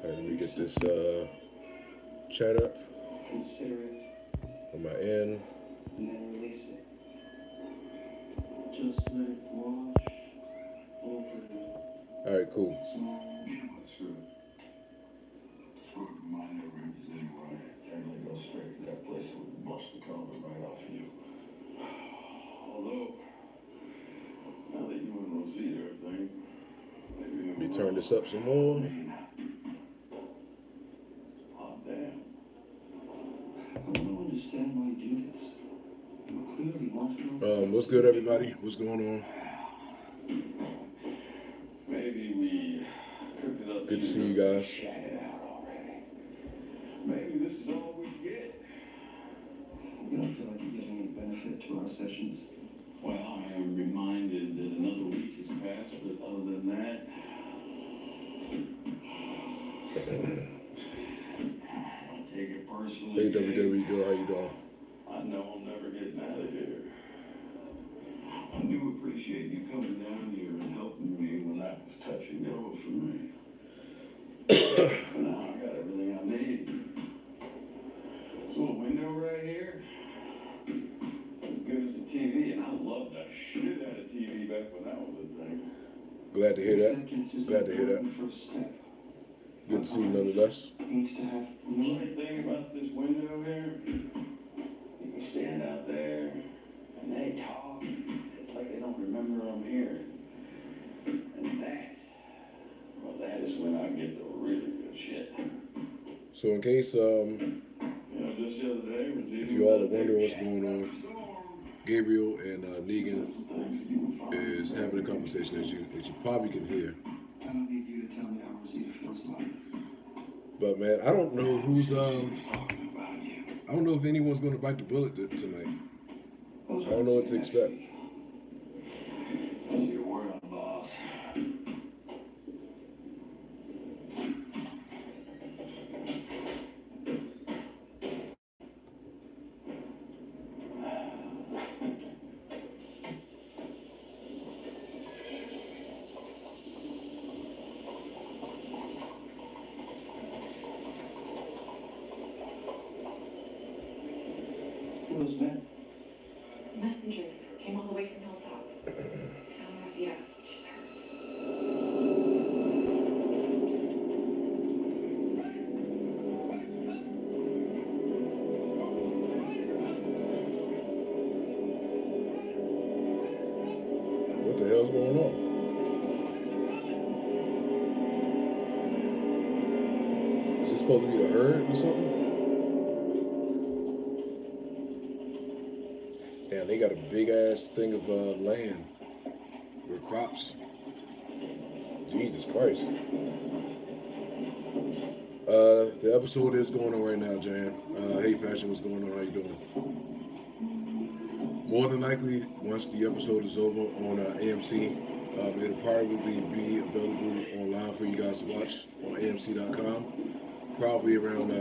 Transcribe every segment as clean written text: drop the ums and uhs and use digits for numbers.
Alright, let me get this chat up on my end. And then release it. Just let it wash over you. Alright, cool. My never is anyway. Generally go straight to that place and bust the cover right off you. Although, now that you and Rosita are thing, maybe Let me turn this up some more. Oh, damn. I don't understand why you do this. You clearly want to know. What's good, everybody? What's going on? Maybe we cooked it up. Good to see you guys. Maybe this is all we get. You don't feel like you're giving any benefit to our sessions? Well, I am reminded that another week has passed, but other than that, I don't take it personally. Hey, WWE girl, how you doing? I know I'm never getting out of here. I do appreciate you coming down here and helping me when that was touch and go for me. Now I got everything I need. This little window right here, as good as the TV, and I loved the shit out of TV back when that was a thing. Glad to hear that. Glad to hear that. Good to see you nonetheless. The only thing about this window here, you can stand out there and they talk. It's like they don't remember I'm here. And that is when I get the really good shit. So in case You know, just the other day, if you all are wondering what's going on, Gabriel and Negan is having a conversation as you probably can hear. I don't need you to tell me how Rosita feels about it. But man, I don't know who's I don't know if anyone's gonna bite the bullet tonight. I don't know what to expect. That's your word, boss. Who was that? Messengers came all the way from Hilltop. Found Rosita. She's hurt. What the hell's going on? Is this supposed to be the herd or something? Damn, they got a big ass thing of land with crops. Jesus Christ. The episode is going on right now, Jan. Hey, Passion, what's going on? How you doing? More than likely, once the episode is over on AMC, it'll probably be available online for you guys to watch on AMC.com. Probably around,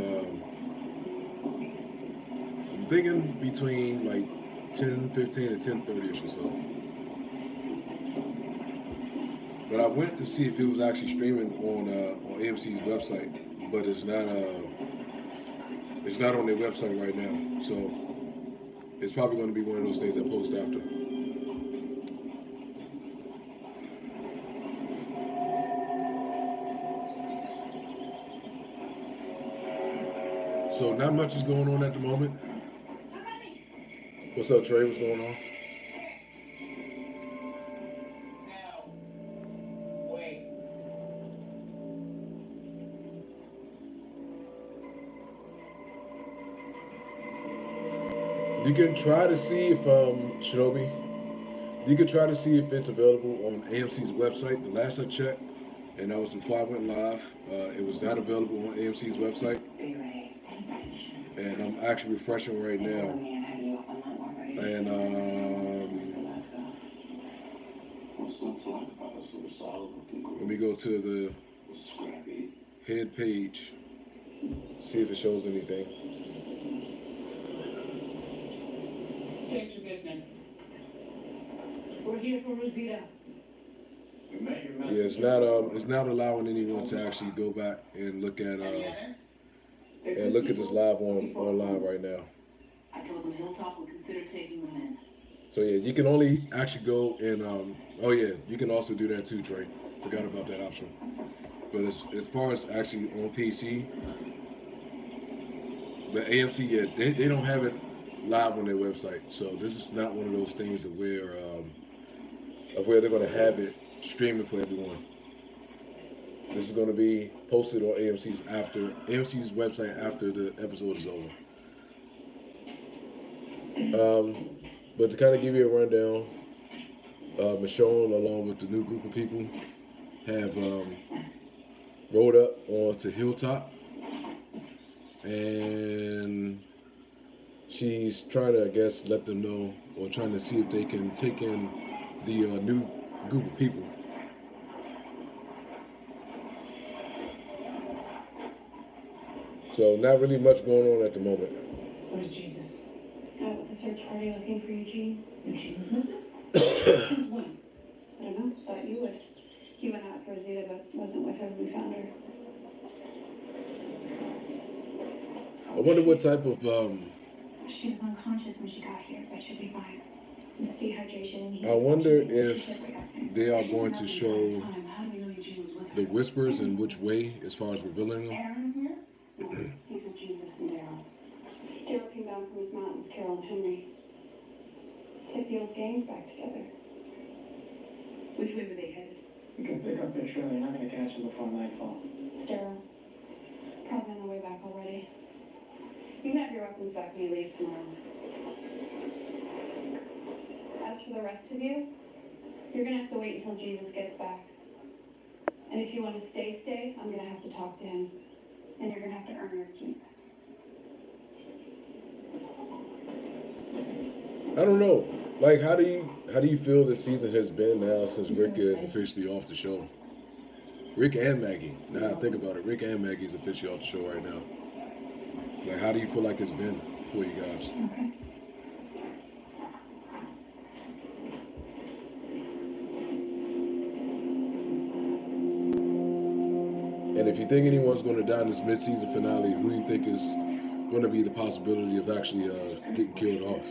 I'm thinking between like 10:15 and 10:30ish or so. But I went to see if it was actually streaming on AMC's website, but it's not on their website right now. So it's probably going to be one of those things I post after. So not much is going on at the moment. What's up, Trey? What's going on? You can try to see if Shinobi. You can try to see if it's available on AMC's website. The last I checked, and that was before I went live, it was not available on AMC's website. And I'm actually refreshing right now. And let me go to the head page, see if it shows anything. business. We're here for Rosita. We met your Yeah, messenger. it's not allowing anyone to actually go back and look at Any others? this live online right now. I told them Hilltop would consider taking them in. So yeah, you can only actually go and oh yeah, you can also do that too, Trey. Forgot about that option. But as far as actually on PC, but AMC, yeah, they don't have it live on their website. So this is not one of those things of where they're going to have it streaming for everyone. This is going to be posted on AMC's website after the episode is over. But to kind of give you a rundown, Michonne, along with the new group of people, have rode up onto Hilltop, and she's trying to, I guess, let them know, or trying to see if they can take in the new group of people. So not really much going on at the moment. Where's Jesus? Out with the search party looking for Eugene. Eugene was missing? Since when? I don't know, thought you would. He went out for Rosita, but wasn't with her when we found her. I wonder what type of She was unconscious when she got here, but she'll be fine. This dehydration. I wonder if they are going to show How do we know Eugene was with her? the whispers in which way as far as revealing them. Aaron's here? He's with Jesus and Daryl. Daryl came down from his mountain with Carol and Henry. It's like the old gang's back together. Which way were they headed? You can pick up their trail. You're not going to catch them before nightfall. It's Daryl. Probably on the way back already. You can have your weapons back when you leave tomorrow. As for the rest of you, you're gonna have to wait until Jesus gets back. And if you want to stay, I'm gonna have to talk to him. And you're gonna have to earn your keep. I don't know. Like, how do you feel this season has been now since Rick is officially off the show? Rick and Maggie. Now I think about it, Rick and Maggie is officially off the show right now. Like, how do you feel like it's been for you guys? Okay. And if you think anyone's going to die in this mid-season finale, who do you think is going to be the possibility of actually getting killed off?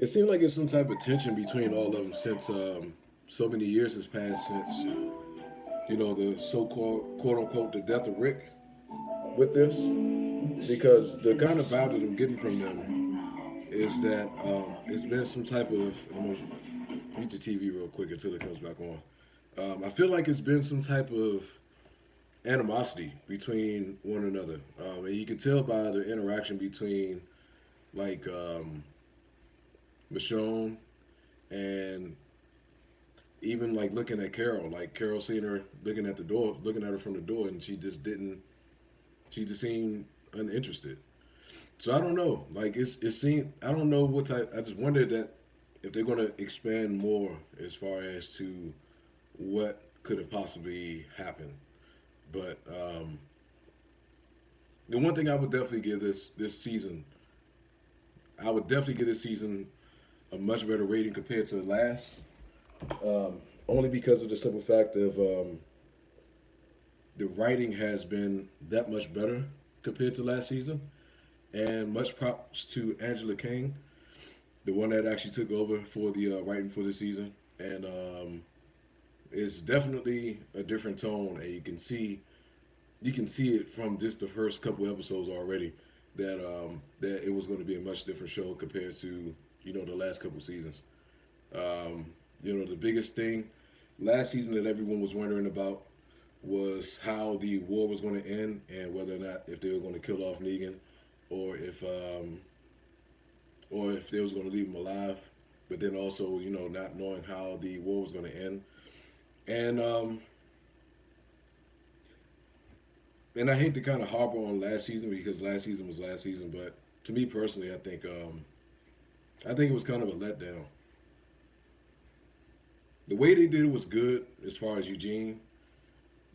It seemed like it's some type of tension between all of them since so many years has passed since, the so-called, quote-unquote, the death of Rick with this. Because the kind of vibe that I'm getting from them is that it's been some type of, I'm going to mute the TV real quick until it comes back on. I feel like it's been some type of animosity between one another. And you can tell by the interaction between, like, Michonne, and even like looking at Carol, like Carol seeing her looking at her from the door, and she just seemed uninterested. So I don't know, like it seemed, I don't know what type. I just wondered that if they're gonna expand more as far as to what could have possibly happened. But the one thing I would definitely give this season, a much better rating compared to the last, only because of the simple fact of the writing has been that much better compared to last season, and much props to Angela King, the one that actually took over for the writing for the season, and it's definitely a different tone, and you can see it from just the first couple episodes already that that it was going to be a much different show compared to the last couple seasons. The biggest thing last season that everyone was wondering about was how the war was going to end and whether or not if they were going to kill off Negan or if they was going to leave him alive. But then also, not knowing how the war was going to end. And and I hate to kind of harbor on last season because last season was last season, but to me personally, I think it was kind of a letdown. The way they did it was good as far as Eugene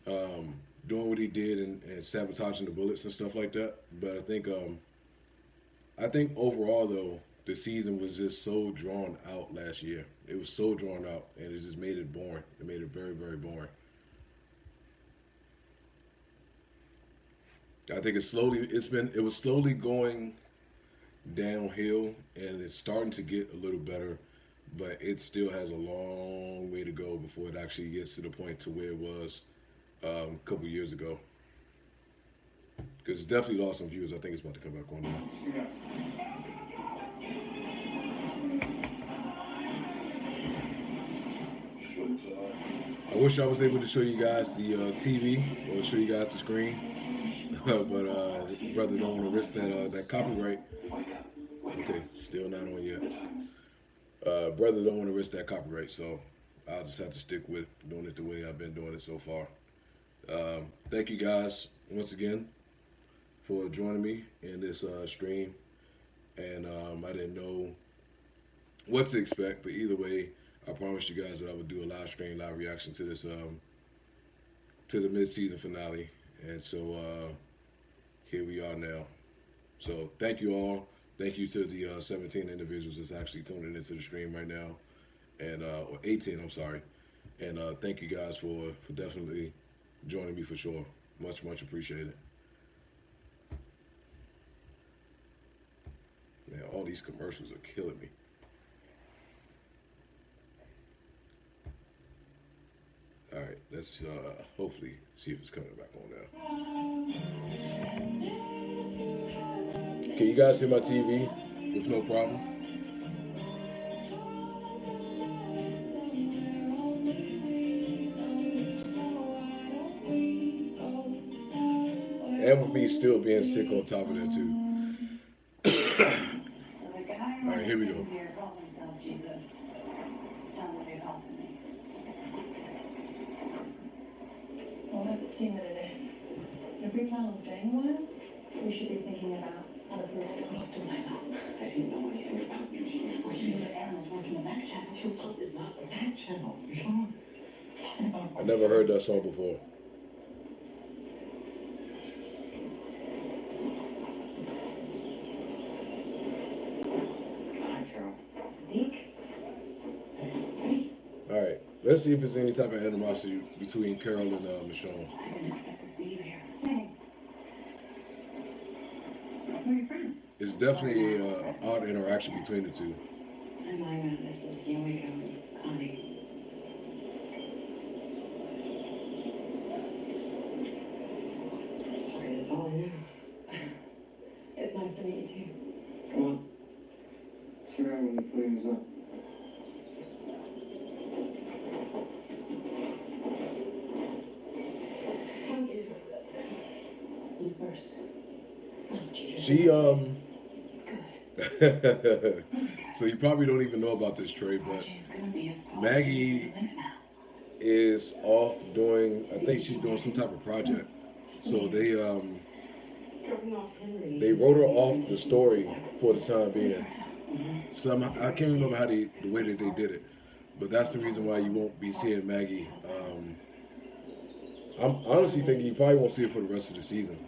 doing what he did and sabotaging the bullets and stuff like that. But I think overall though, the season was just so drawn out last year. It was so drawn out, and it just made it boring. It made it very, very boring. I think it was slowly going downhill, and it's starting to get a little better, but it still has a long way to go before it actually gets to the point to where it was a couple years ago. Because it's definitely lost some views. I think it's about to come back on now. I wish I was able to show you guys the TV or show you guys the screen, but brother don't want to risk that copyright. Okay, still not on yet. Brother don't want to risk that copyright, so I'll just have to stick with doing it the way I've been doing it so far. Thank you guys once again for joining me in this stream, and I didn't know what to expect, but either way, I promised you guys that I would do a live stream, live reaction to this, to the mid-season finale, and so here we are now. So thank you all. Thank you to the 17 individuals that's actually tuning into the stream right now, and or 18, I'm sorry, and thank you guys for definitely joining me for sure. Much, much appreciated. Man, all these commercials are killing me. All right, let's hopefully see if it's coming back on now. Can you guys hear my TV with no problem? And with me still being sick on top of that too. All right, here we go. Well, let's assume that it is. If we plan on staying a while, we should be thinking about how to prove this close to my love. I didn't know anything about Eugene. Well, you know that Aaron's working the back channel. Your love is not a back channel, Sean. Talking about. I never heard that song before. Hi, Carol. Sadiq? All right, let's see if there's any type of animosity between Carol and Michonne. I didn't expect to see you here. Say, where are your friends? It's definitely an odd interaction between the two. And my this is Eureka and Connie. Sorry, that's all I know. It's nice to meet you too. Come on. Let's figure out when you're putting this up. You first. She Good. so you probably don't even know about this, Trey, but Maggie is off doing, I think she's doing some type of project. So they wrote her off the story for the time being. So I can't remember how the way that they did it, but that's the reason why you won't be seeing Maggie. I'm honestly thinking you probably won't see her for the rest of the season.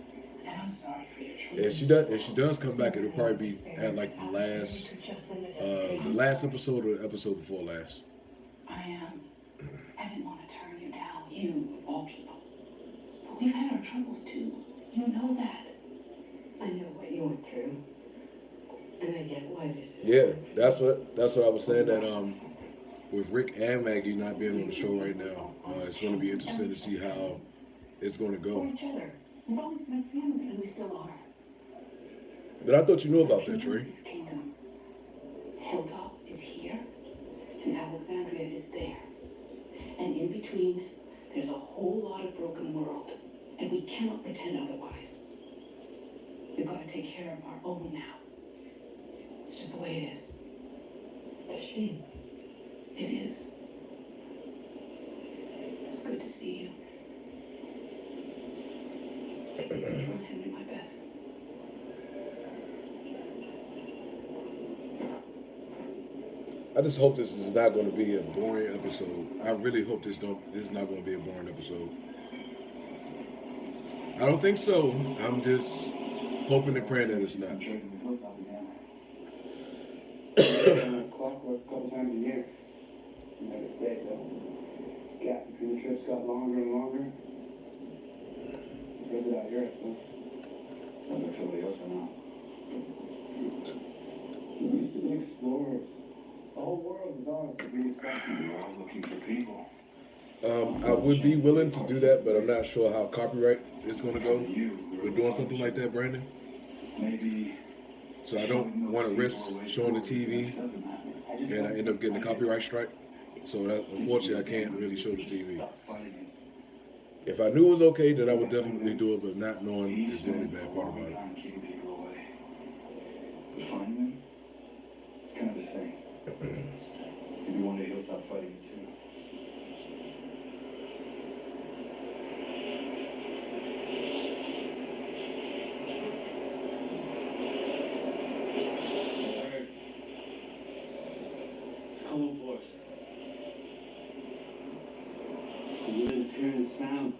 If she does come back, it'll probably be at like the last episode or the episode before last. I didn't want to turn you down, you of all people. But we've had our troubles too. You know that. I know what you went through. And I get why this is. Yeah, that's what I was saying, that with Rick and Maggie not being on the show right now, it's going to be interesting to see how it's going to For go. each other. We've always been family, and we still are. But I thought you knew about that, Trey. His kingdom. Hilltop is here, and Alexandria is there. And in between, there's a whole lot of broken world, and we cannot pretend otherwise. We've got to take care of our own now. It's just the way it is. It's a shame. It is. It's good to see you. I just hope this is not going to be a boring episode. I really hope this is not going to be a boring episode. I don't think so. I'm just hoping and praying that it's not. I'm sure the foot up again. Clockwork a couple times a year. Never stayed though. Gaps between the trips got longer and longer. Where's it out here, I suppose? Sounds like somebody else went out. We used to be explorers. The whole world was ours to be discovered. We were all looking for people. I would be willing to do that, but I'm not sure how copyright is going to go. We're doing something like that, Brandon. Maybe. So I don't want to risk showing the TV and I end up getting a copyright strike. So that, unfortunately, I can't really show the TV. If I knew it was okay, then I would definitely do it, but not knowing is the only bad part about it. Finding him, it's kind of his thing. Maybe one day he'll stop fighting you too. It's cold for us. The wind's hearing the sound.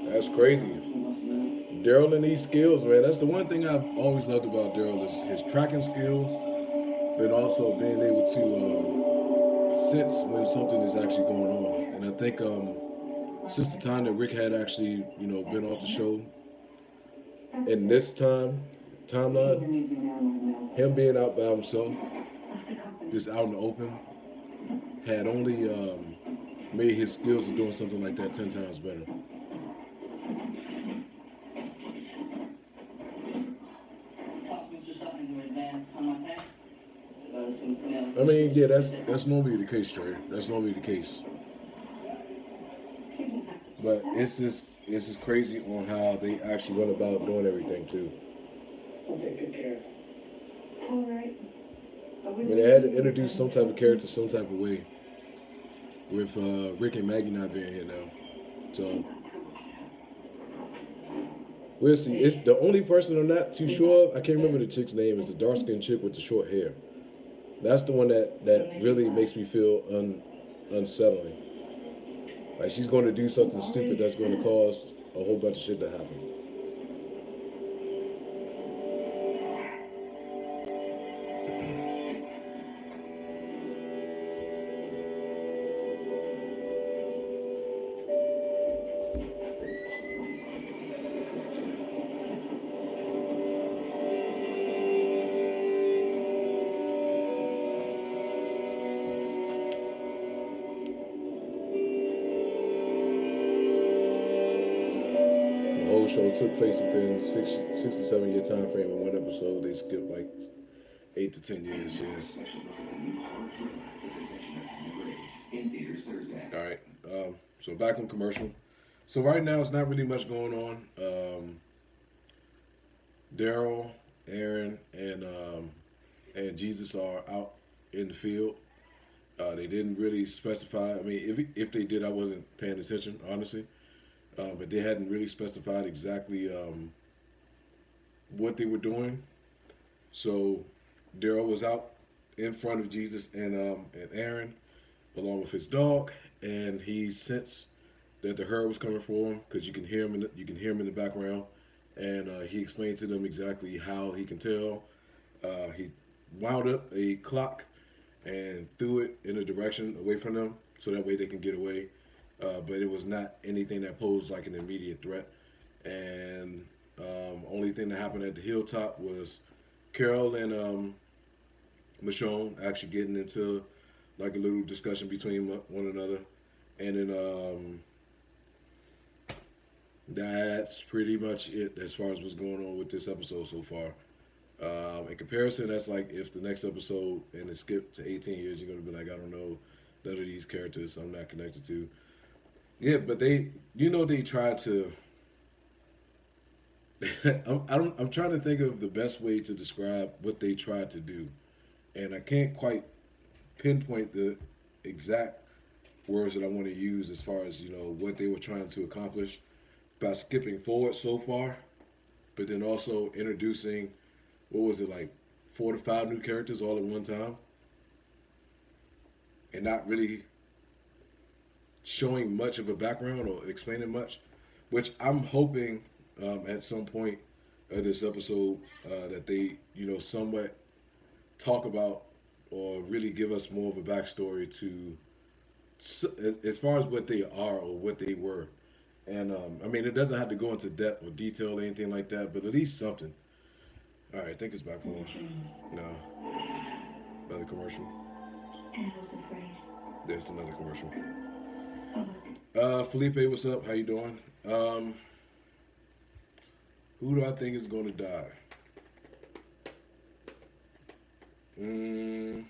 That's crazy. Daryl and these skills, man. That's the one thing I've always loved about Daryl is his tracking skills, but also being able to sense when something is actually going on. And I think since the time that Rick had actually, been off the show, in this timeline, him being out by himself, just out in the open, had only made his skills of doing something like that 10 times better. I mean, yeah, that's normally the case, Trey. That's normally the case. But it's just crazy on how they actually went about doing everything too. I'll take good care of it. All right. I mean, they had to introduce some type of character some type of way. With Rick and Maggie not being here now. So we'll see. It's the only person I'm not too sure of. I can't remember the chick's name. Is the dark skinned chick with the short hair. That's the one that really makes me feel unsettling. Like she's going to do something stupid that's going to cause a whole bunch of shit to happen. Show took place within 6 to 7 year time frame. In one episode, they skipped like 8 to 10 years. Yeah. All right. So back on commercial. So right now, it's not really much going on. Daryl, Aaron, and Jesus are out in the field. They didn't really specify. I mean, if they did, I wasn't paying attention, honestly. But they hadn't really specified exactly what they were doing. So Daryl was out in front of Jesus and Aaron, along with his dog, and he sensed that the herd was coming for him because you can hear him in the background, and he explained to them exactly how he can tell. He wound up a clock and threw it in a direction away from them, so that way they can get away. But it was not anything that posed like an immediate threat. And only thing that happened at the hilltop was Carol and Michonne actually getting into like a little discussion between one another. And then that's pretty much it as far as what's going on with this episode so far. In comparison, that's like if the next episode and it skipped to 18 years, you're going to be like, I don't know, none of these characters I'm not connected to. Yeah, but they tried to. I'm trying to think of the best way to describe what they tried to do, and I can't quite pinpoint the exact words that I want to use as far as what they were trying to accomplish by skipping forward so far, but then also introducing what was it like 4 to 5 new characters all at one time, and not really showing much of a background or explaining much, which I'm hoping at some point of this episode that they somewhat talk about or really give us more of a backstory to as far as what they are or what they were. And I mean, it doesn't have to go into depth or detail or anything like that, but at least something. All right, I think it's back on. No, another commercial. And I was afraid. There's another commercial. Oh, Felipe, what's up? How you doing? Who do I think is going to die? Mm,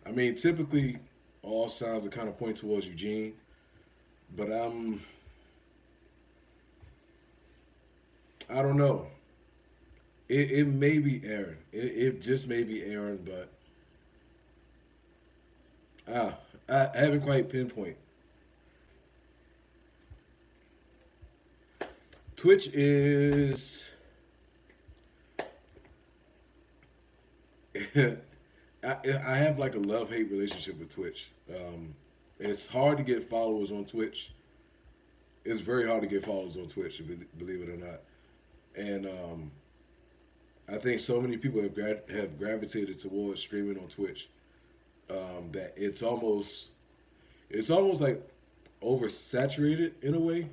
I mean, typically all signs are kind of point towards Eugene, but I don't know. It may be Aaron. It just may be Aaron, but ah, I haven't quite pinpoint. Twitch is I have like a love hate relationship with Twitch. It's hard to get followers on Twitch. It's very hard to get followers on Twitch, believe it or not. And I think so many people have gravitated towards streaming on Twitch that it's almost like oversaturated in a way.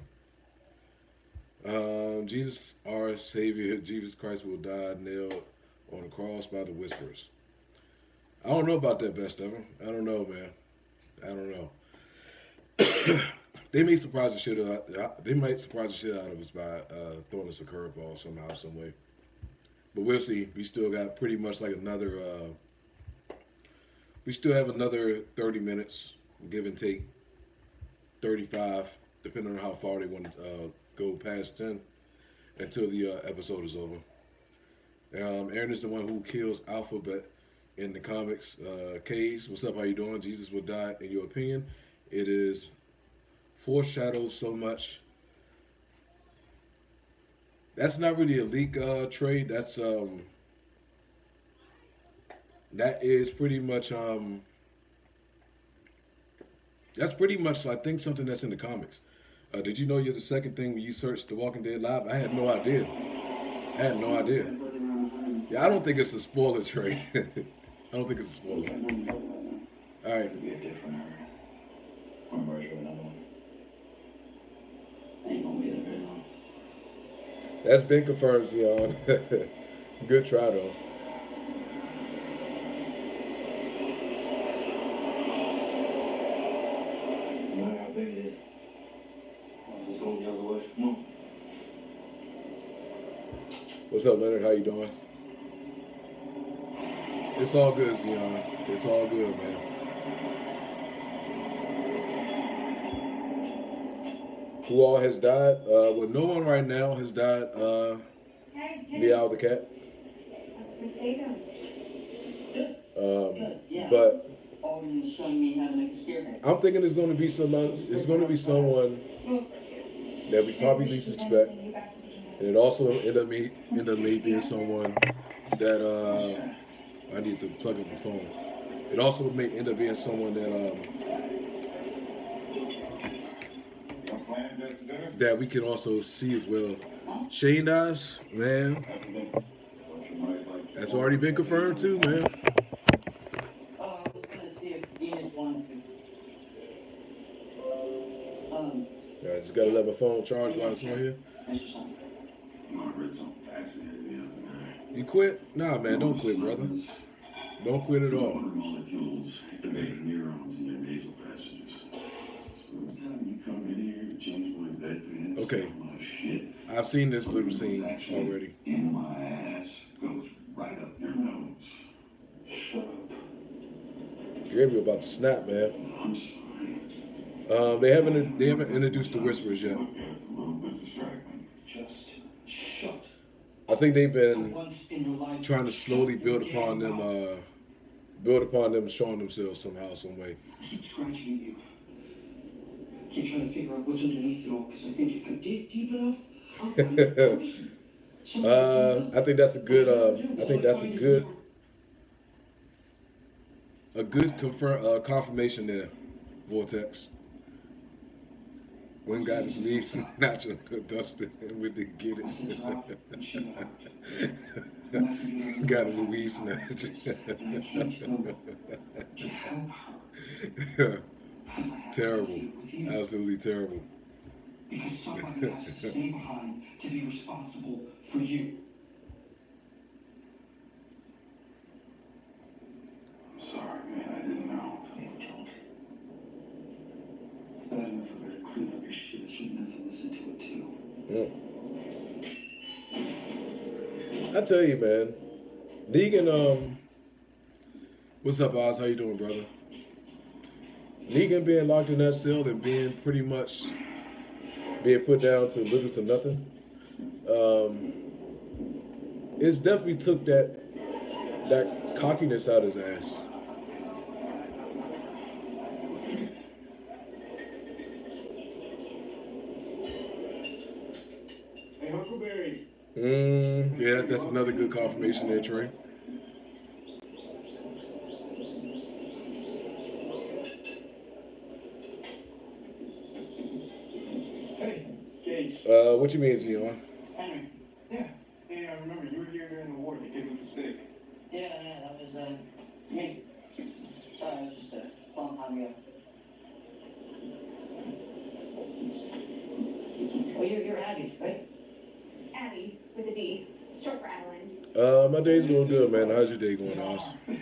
Jesus, our Savior, Jesus Christ will die nailed on the cross by the whispers. I don't know about that, best ever. I don't know, man. I don't know. They may surprise the shit out. They might surprise the shit out of us by throwing us a curveball somehow, some way. But we'll see. We still got pretty much like another. We still have another 30 minutes, give and take. 35, depending on how far they want to go past 10, until the episode is over. Aaron is the one who kills Alphabet in the comics. Case, what's up? How you doing? Jesus will die. In your opinion, it is foreshadowed so much. That's not really a leak trade. That is pretty much that's pretty much I think something that's in the comics. Did you know you're the second thing when you search The Walking Dead live? I had no idea. I had no idea. Yeah, I don't think it's a spoiler trade. I don't think it's a spoiler. All right. It'd be a different era. Or merge with another one. Ain't gonna be there very long. That's been confirmed, Zion. Good try, though. No matter how big it is, I'll just go the other way. Come on. What's up, Leonard? How you doing? It's all good, Zion. It's all good, man. Who all has died? Well, no one right now has died. Meow the cat. But I'm thinking it's going to be someone. It's going to be someone that we probably least expect, and it also end up being someone that I need to plug up the phone. It also may end up being someone that we can also see as well. Shane dies, man. That's already been confirmed too, man. I was gonna see if Enid wanted to. I just gotta let my phone charge while it's on here. You quit? Nah, man, don't quit, brother. Don't quit at all. Molecules activate neurons in your nasal passages. So every time you come in here to change my bedpan, Okay. my shit. I've seen this little scene already. In my ass goes right up your nose. Shut up. You're gonna be about to snap, man. I'm sorry. They haven't introduced the whispers yet. Okay, it's a little bit distracting. Just shut. I think they've been Once in your life, trying to slowly build upon them build upon them showing themselves somehow, some way. I keep scratching at you. I keep trying to figure out what's underneath it all, because I think if I dig deep enough, I'll find a person. I think that's a good. I think that's a good confirmation there, Vortex. When God just leaves some natural dusted and we did get I said drop it and shoot it out. The it. messenger doesn't God know is a what weed happened snatcher. and I came to go to help her. Because I have to be Terrible. here with you. Absolutely terrible. Because somebody has to stay behind to be responsible for you. I'm sorry, man. I didn't know. You don't. It's bad enough I better clean up your shit. I shouldn't have to listen to it, too. I tell you, man. Negan, what's up, Oz? How you doing, brother? Negan being locked in that cell and being pretty much being put down to little to nothing. It's definitely took that cockiness out of his ass. Hey, Huckleberry. Yeah, that's another good confirmation there, Trey. Hey, Gage. What you mean, Zion? Henry. Yeah. Hey, I remember you were here during the war. The kid with the stick. Yeah, that was me. Sorry, it was just a long time ago. Oh, you're Abby, right? Abby, with a D. Short for Adeline. My day's going good, man. How's your day going, Oz? Yeah.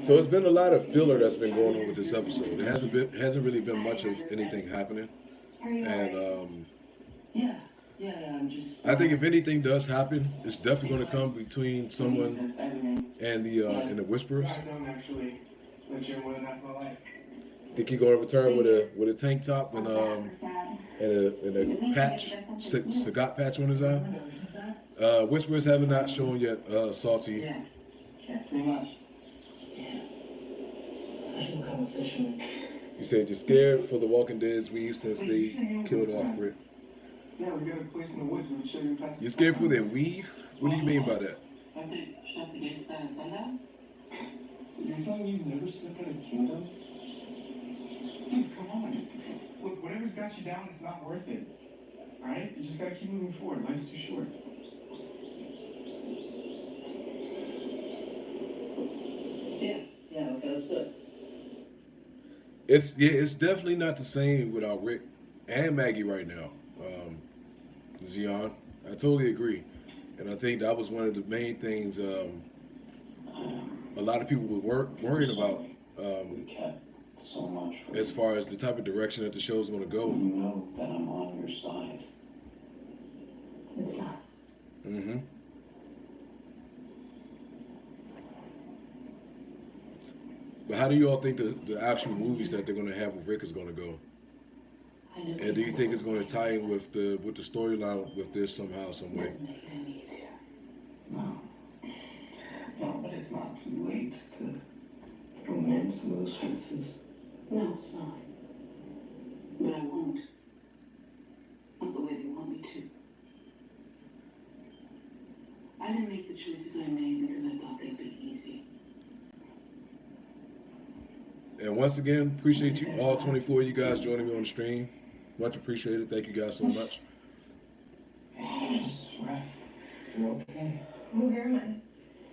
So it's been a lot of filler that's been going on with this episode. It hasn't really been much of anything happening, Are you and Yeah, I'm just. I think if anything does happen, it's definitely going to come between someone and the Whisperers. I don't actually let you in more than half my life. Think he's going to return with a tank top and a patch, Sagat patch on his eye. Whisperers have not shown yet. Salty. Yeah, pretty much. Yeah. I should become a fisherman. You said you're scared for the Walking Dead's weave since they killed off Rick. Yeah, we got a place in the woods. We can show you past. You're scared for their weave? What do you mean by that? Don't they shut the gates down at sundown? You're telling me you've never stepped out of the kingdom? Dude, come on. Look, whatever's got you down, it's not worth it. Alright? You just gotta keep moving forward. Life's too short. Yeah, okay, let's do it. It's definitely not the same without Rick and Maggie right now. Zion, I totally agree, and I think that was one of the main things a lot of people were worried about So much for as far as the type of direction that the show's going to go. you know that I'm on your side. It's not. Mm-hmm. But how do you all think the actual movies that they're going to have with Rick is going to go? And do you think it's going to tie in with the storyline with this somehow, some way? Doesn't make it any easier. No. No, but it's not too late to mend some of those fences. No, it's not. But I won't. Not the way they want me to. I didn't make the choices I made because I thought they'd be easy. And once again, appreciate you all 24 of you guys joining me on the stream. Much appreciated. Thank you guys so much. Just rest. You're okay. Where am I?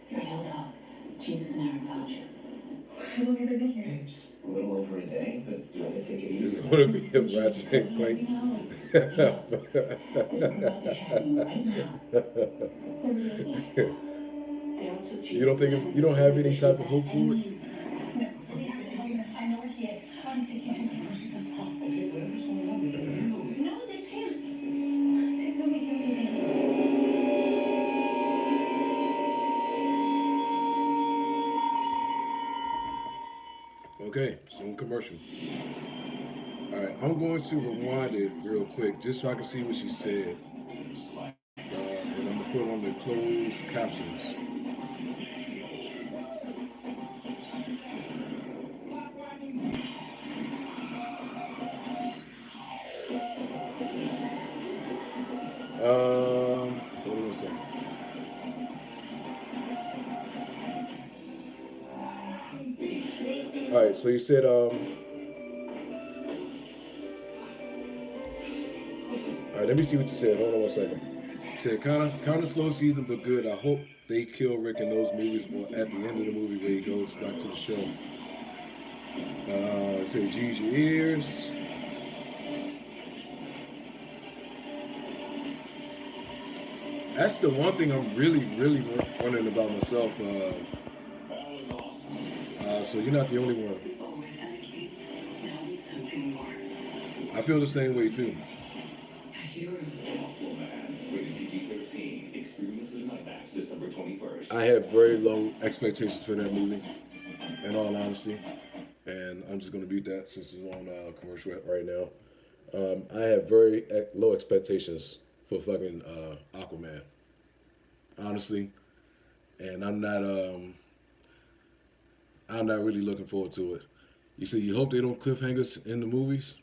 You're Hilltop. Jesus and Aaron found you. How long have I been here? Hey, just a little over a day, but try to take it It's easy. going to be a Ratchet and Clank. This is about to happen right now. Daryl took Jesus You don't think you don't have any type of hope for it? No, we have to help him. I know where he is. Come take him. Okay, let us know. They can handle it. No, they can't. Let me tell you. Okay, some commercial. All right, I'm going to rewind it real quick just so I can see what she said. the closed captions. Hold on a second. All right, so you said all right, let me see what you said. Hold on one second. You said kind of slow season, but good. I hope they kill Rick in those movies, or at the end of the movie where he goes back to the show. Say G's your ears. That's the one thing I'm really wondering about myself. So you're not the only one. It's always energy. Now I need something more. I feel the same way too. A hero. Rated PG-13. Experience in IMAX December 21st. I have very low expectations for that movie, in all honesty, and I'm just gonna beat that since it's on commercial right now. I have very low expectations for fucking Aquaman, honestly, and I'm not really looking forward to it. You say you hope they don't cliffhangers in the movies.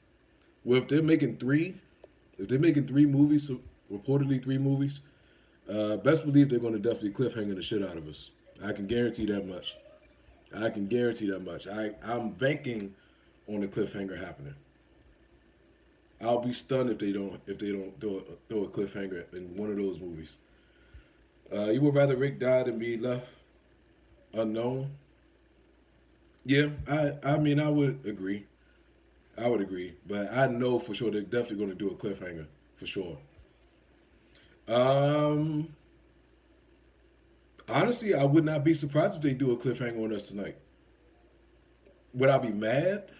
Well, if they're making three movies, so reportedly three movies, best believe they're going to definitely cliffhanger the shit out of us. I can guarantee that much. I can guarantee that much. I'm banking on the cliffhanger happening. I'll be stunned if they don't throw a cliffhanger in one of those movies. You would rather Rick die than be left unknown? Yeah, I mean I would agree. I would agree, but I know for sure they're definitely going to do a cliffhanger for sure. Um, Honestly, I would not be surprised if they do a cliffhanger on us tonight. Would I be mad?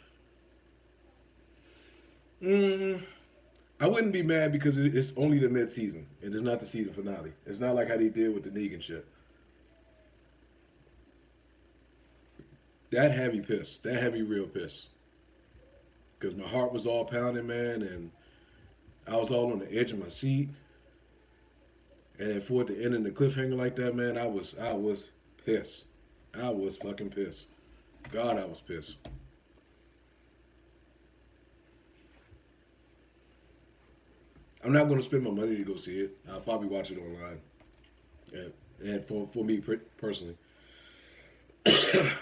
Mm, I wouldn't be mad because it's only the mid season. It is not the season finale. It's not like how they did with the Negan shit. That had me pissed. That had me real pissed. Because my heart was all pounding, man, and I was all on the edge of my seat. And then for it to end in the cliffhanger like that, man, I was pissed. I was fucking pissed. God, I was pissed. I'm not going to spend my money to go see it. I'll probably watch it online. And for me personally, you're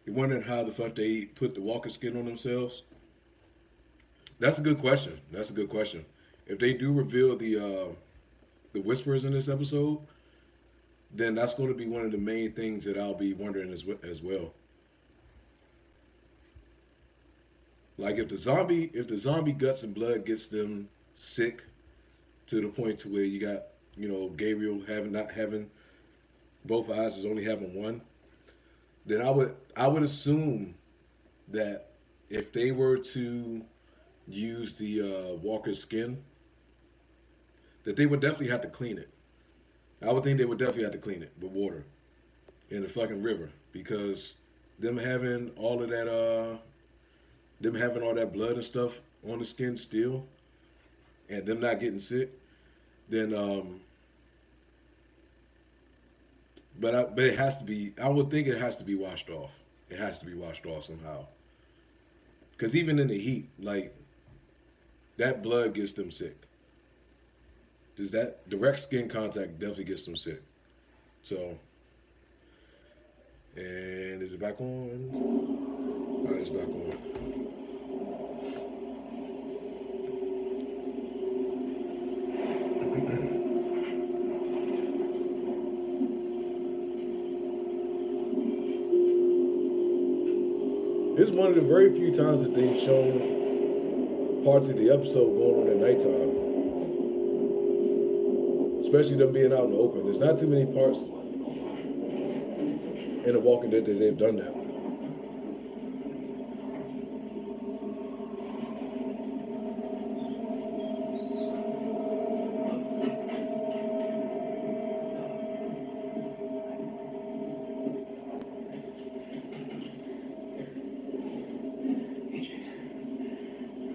wondering how the fuck they put the walker skin on themselves? That's a good question. That's a good question. If they do reveal the whispers in this episode, then that's going to be one of the main things that I'll be wondering as well. Like if the zombie guts and blood gets them sick to the point to where you got Gabriel not having both eyes, is only having one, then I would assume that if they were to use the walker's skin, that they would definitely have to clean it. I would think they would definitely have to clean it with water in the fucking river because them having all that blood and stuff on the skin still, and them not getting sick, then but it has to be. I would think it has to be washed off. It has to be washed off somehow. Because even in the heat, like that blood gets them sick. Does that direct skin contact definitely gets them sick? So, and is it back on? All right, it's back on. It's one of the very few times that they've shown parts of the episode going on at nighttime. Especially them being out in the open. There's not too many parts in The Walking Dead that they've done that.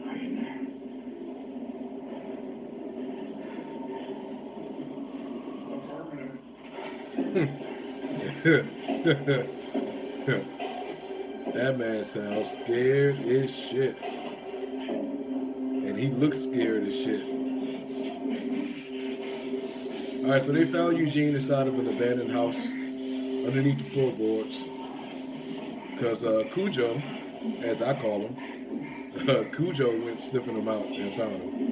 Are you there? Apartment That man sounds scared as shit. And he looks scared as shit. Alright, so they found Eugene inside of an abandoned house underneath the floorboards. Because Cujo, as I call him, Cujo went sniffing him out and found him.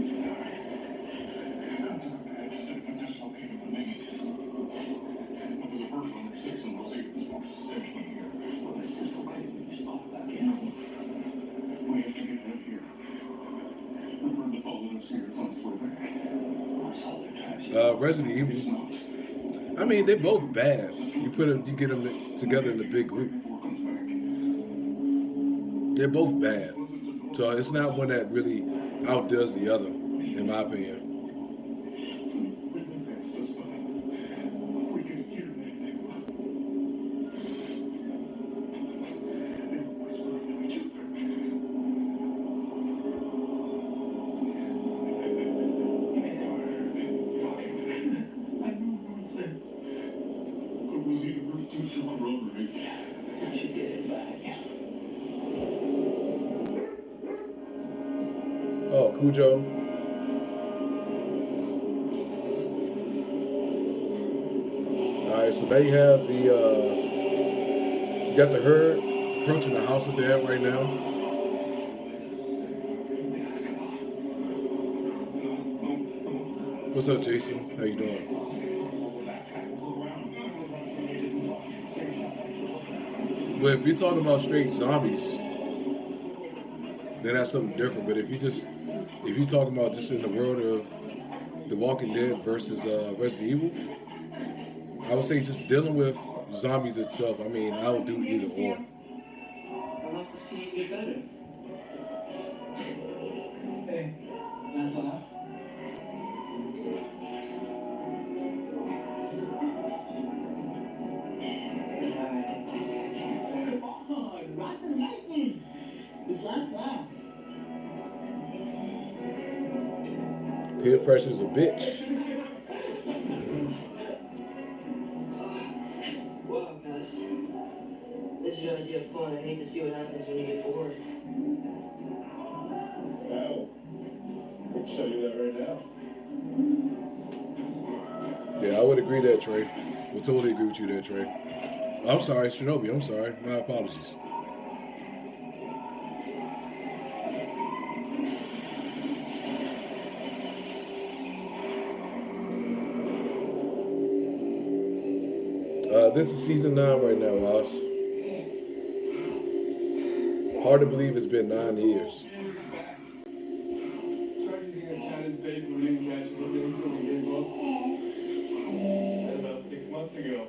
Resident Evil. I mean, they're both bad. You get them together in a big group. They're both bad. So it's not one that really outdoes the other, in my opinion. Oh, Cujo. Alright, so they have you got the herd approaching the house that they're at right now. What's up, Jason? How you doing? But if you're talking about straight zombies, then that's something different. But if you're talking about just in the world of The Walking Dead versus Resident Evil, I would say just dealing with zombies itself. I mean, I would do either or. I'd like to see you get better. Hey, that's all. Peer pressure's a bitch. Wow, guys. This is your idea of fun. I hate to see what happens when you get bored. Well, I can show you that right now. Yeah, I would agree that, Trey. Would totally agree with you there, Trey. I'm sorry, Shinobi. I'm sorry. My apologies. This is season 9 right now, Ross. Hard to believe it's been 9 years. About 6 months ago.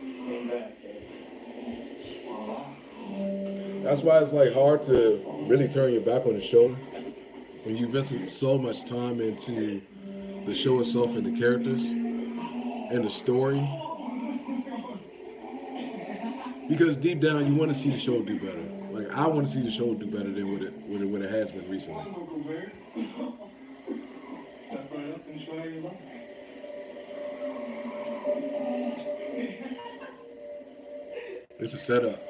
Came back. That's why it's like hard to really turn your back on the show when you invested so much time into the show itself and the characters and the story. Because deep down, you want to see the show do better. Like, I want to see the show do better than what it has been recently. Step right up and show you love. It's a setup.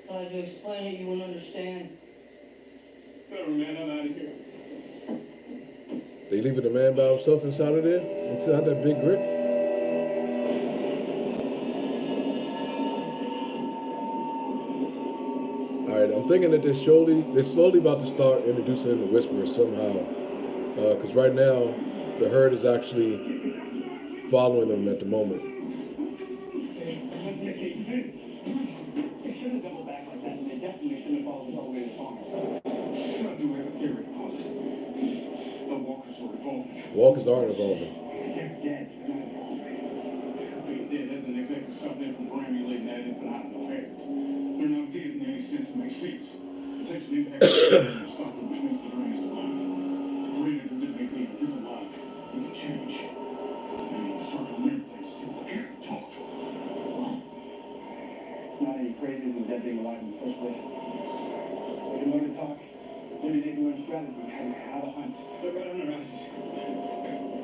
Tried to explain it, you wouldn't understand. Whatever, man, I'm out of here. They leaving the man by himself inside of there? Inside that big grip? Alright, I'm thinking that they're slowly about to start introducing the Whisperer somehow. Because right now, the herd is actually following them at the moment. Walkers aren't evolving. They're dead. Being dead isn't exactly something from perambulating that into out of the past. They're not dead in any sense that makes sense. It takes me back. which makes the brain alive. Breathing doesn't make me alive. You can change. Maybe you start to learn things too. I can't talk. What? It's not any crazier than dead being alive in the first place. They can learn to talk. Maybe they can learn strategy, how to hunt. They're right on their asses.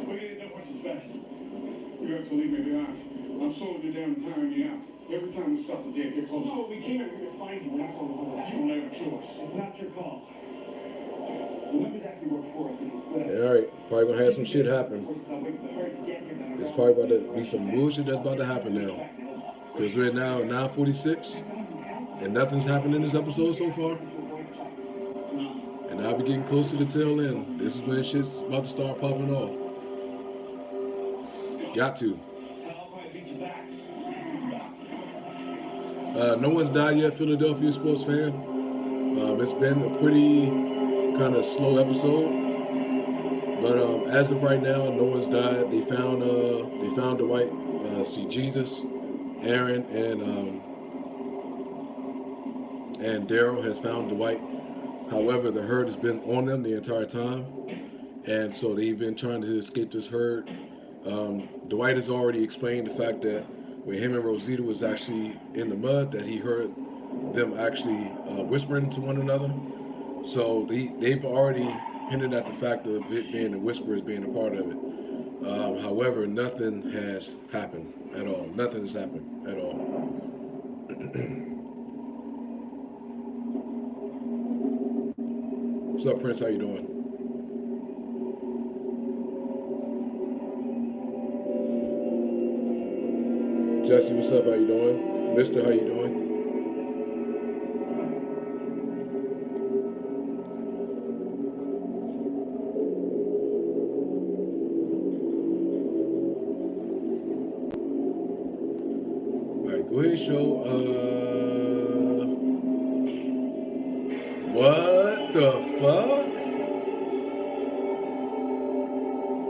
We're getting done horses fast. You have to leave me behind. I'm slowing you down and tiring you out. Every time we stop the day, get closer. No, we came here to find you. We're not going to hold You don't have a choice. It's not your call. The numbers actually work for us. We can split up. All right, probably gonna have some shit happen. It's probably about to be some bullshit that's about to happen now. Because we're now 9:46, and nothing's happened in this episode so far. And I'll be getting close to the tail end. This is when shit's about to start popping off. Got to. No one's died yet, Philadelphia sports fan. It's been a pretty kind of slow episode, but as of right now, no one's died. They found Dwight. See Jesus, Aaron, and Daryl has found Dwight. However, the herd has been on them the entire time, and so they've been trying to escape this herd. Dwight has already explained the fact that when him and Rosita was actually in the mud, that he heard them actually whispering to one another. So they've already hinted at the fact of it being the whisperers being a part of it. However, nothing has happened at all. Nothing has happened at all. What's up, Prince? How you doing? Jesse, what's up? How you doing? Mister, how you doing? Go ahead, show. What the fuck?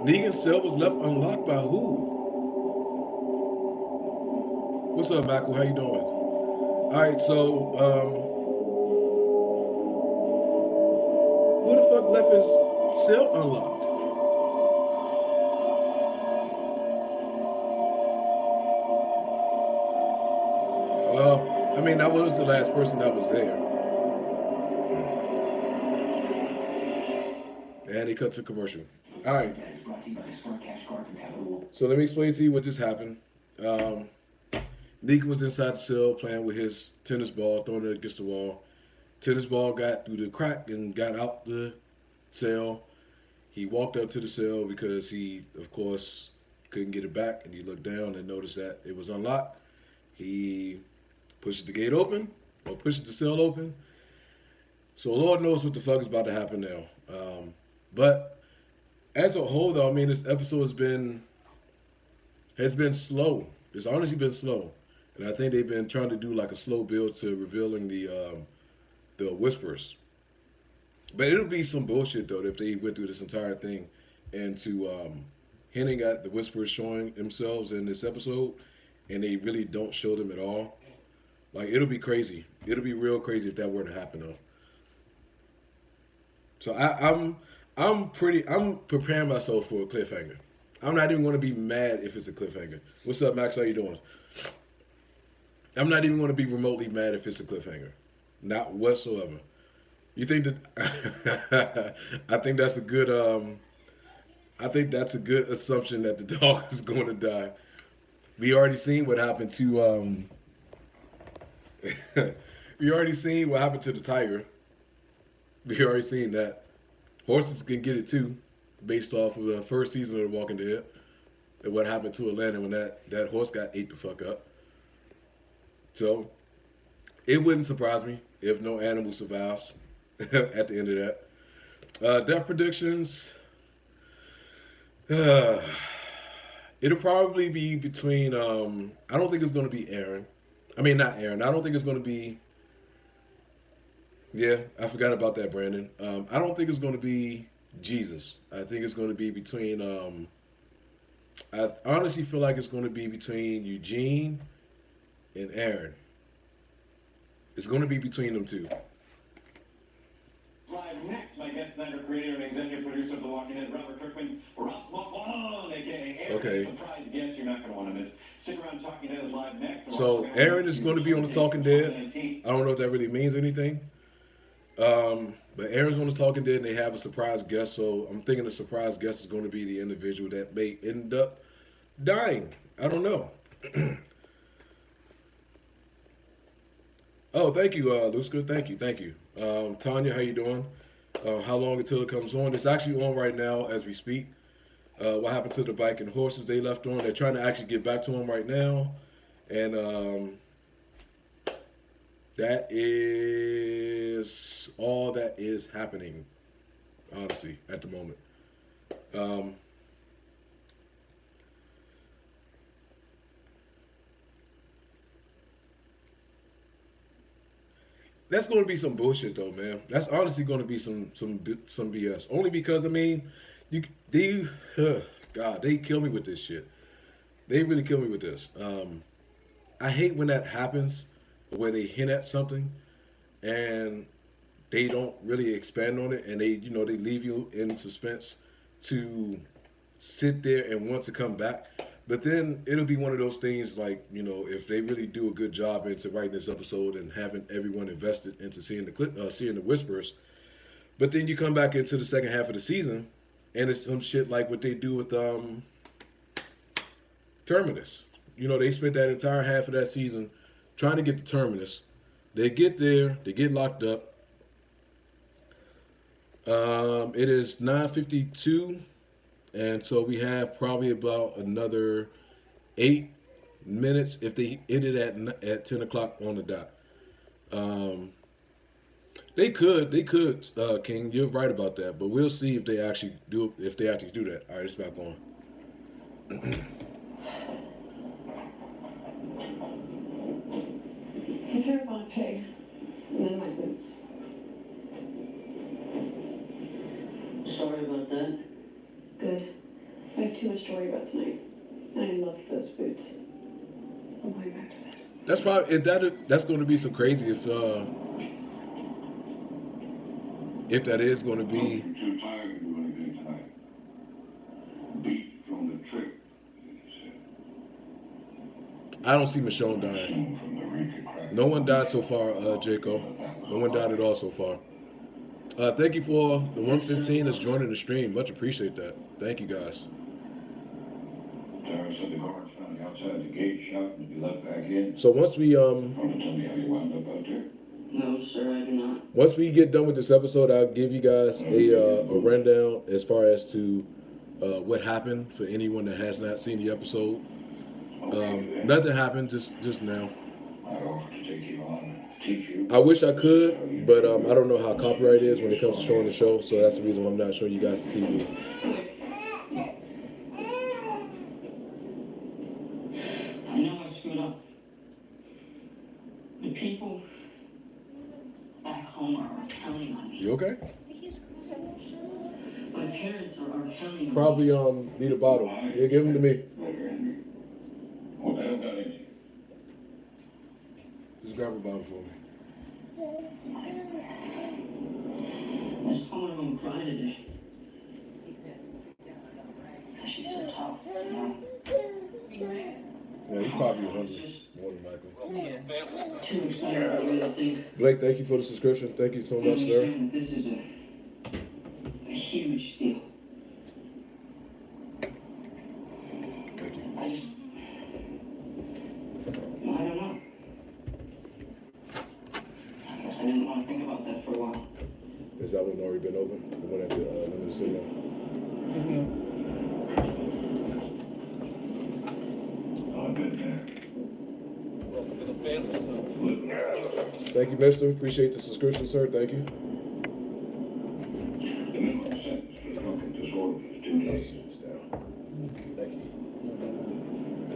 Negan's cell was left unlocked by who? What's up, Michael? How you doing? All right, so who the fuck left his cell unlocked? I mean, that was the last person that was there. And he cut to commercial. All right. So let me explain to you what just happened. Negan was inside the cell playing with his tennis ball, throwing it against the wall. Tennis ball got through the crack and got out the cell. He walked up to the cell because he, of course, couldn't get it back. And he looked down and noticed that it was unlocked. He pushes the gate open, or pushes the cell open. So Lord knows what the fuck is about to happen now. But as a whole, though, I mean, this episode has been slow. It's honestly been slow, and I think they've been trying to do like a slow build to revealing the whisperers. But it'll be some bullshit though if they went through this entire thing and to hinting at the whisperers showing themselves in this episode, and they really don't show them at all. Like, it'll be crazy. It'll be real crazy if that were to happen, though. So I'm preparing myself for a cliffhanger. I'm not even going to be mad if it's a cliffhanger. What's up, Max? How you doing? I'm not even going to be remotely mad if it's a cliffhanger. Not whatsoever. You think that? I think that's a good. I think that's a good assumption that the dog is going to die. We already seen what happened to. We already seen what happened to the tiger. We already seen that. Horses can get it too, based off of the first season of The Walking Dead. And what happened to Atlanta when that horse got ate the fuck up. So, it wouldn't surprise me if no animal survives at the end of that. Death predictions. It'll probably be between, I don't think it's going to be Aaron. I mean, not Aaron. I don't think it's going to be, yeah, I forgot about that, Brandon. I don't think it's going to be Jesus. I think it's going to be between, I honestly feel like it's going to be between Eugene and Aaron. It's going to be between them two. writer, creator, and executive producer of The Walking Dead, Robert Kirkman. Ross Malone, aka Aaron. Okay. Surprise guest you're not going to want to miss. Stick around, Talking Dead is live next. So Aaron is going to be on the Talking Dead. I don't know if that really means anything. But Aaron's on the Talking Dead, and they have a surprise guest. So I'm thinking the surprise guest is going to be the individual that may end up dying. I don't know. Oh, thank you, Luska. Thank you. Tanya, how you doing? How long until it comes on? It's actually on right now as we speak. What happened to the bike and horses they left on? They're trying to actually get back to them right now. And that is all that is happening, honestly, at the moment. That's going to be some bullshit, though, man. That's honestly going to be some BS. Only because, I mean, God, they kill me with this shit. They really kill me with this. I hate when that happens, where they hint at something and they don't really expand on it, and they leave you in suspense to sit there and want to come back. But then it'll be one of those things like, if they really do a good job into writing this episode and having everyone invested into seeing the whispers, but then you come back into the second half of the season and it's some shit like what they do with Terminus. They spent that entire half of that season trying to get to Terminus. They get there, they get locked up. It is 9:52. And so we have probably about another 8 minutes if they ended at 10 o'clock on the dot. They could, King. You're right about that, but we'll see if they actually do that. All right, it's back on. I threw up on a pig, and then my boots. Sorry about that. Good. I have too much to worry about tonight. And I love those boots. I'm going back to bed. That's probably that's going to be so crazy if that is going to be. I'm too tired to do anything tonight. Beat from the trip. I don't see Michonne dying. No one died so far, Jacob. No one died at all so far. Thank you for the 115 that's joining the stream. Much appreciate that. Thank you, guys. Tara said the guards found you outside the gate shot and you left back in. So once we Want to tell me how you wound up out there? No, sir, I do not. Once we get done with this episode, I'll give you guys a rundown as far as to what happened for anyone that has not seen the episode. Nothing happened just now. I offered to take you on. I wish I could, but I don't know how copyright is when it comes to showing the show, so that's the reason why I'm not showing you guys the TV. I know I screwed up. The people back home are counting on me. You okay? My parents are counting on Probably me. need a bottle. Yeah, give them to me. What the hell got into you? Just grab a bottle for me. I just want to go and cry today. She's so tough, you know? Yeah, he's probably hungry, more than likely. Too excited about the other thing. Blake, thank you for the subscription. Thank you so much, sir. This is a huge deal. Thank you. I don't know. I guess I didn't want to think about that for a while. Is that one already been open? The one at the limited cinema? I've been there. Thank you, mister. Appreciate the subscription, sir. Thank you. The minimum sentence for drunken disorder is 2 days. Thank you.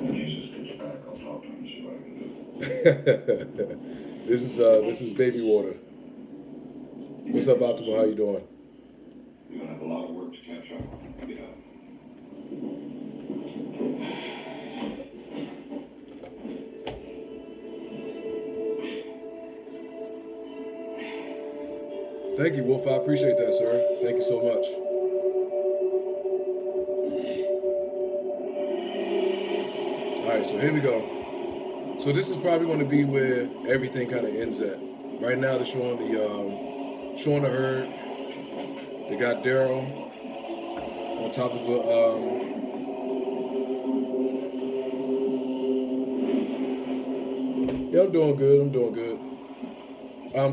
When Jesus gets back, I'll talk to him and see what I can do. This is baby water. What's up, Optimal? How you doing? You're gonna have a lot of work to catch up on. Yeah. Thank you, Wolf. I appreciate that, sir. Thank you so much. All right, so here we go. So this is probably going to be where everything kind of ends at. Right now, they're showing the herd. They got Daryl on top of a. Yeah, I'm doing good. I'm doing good.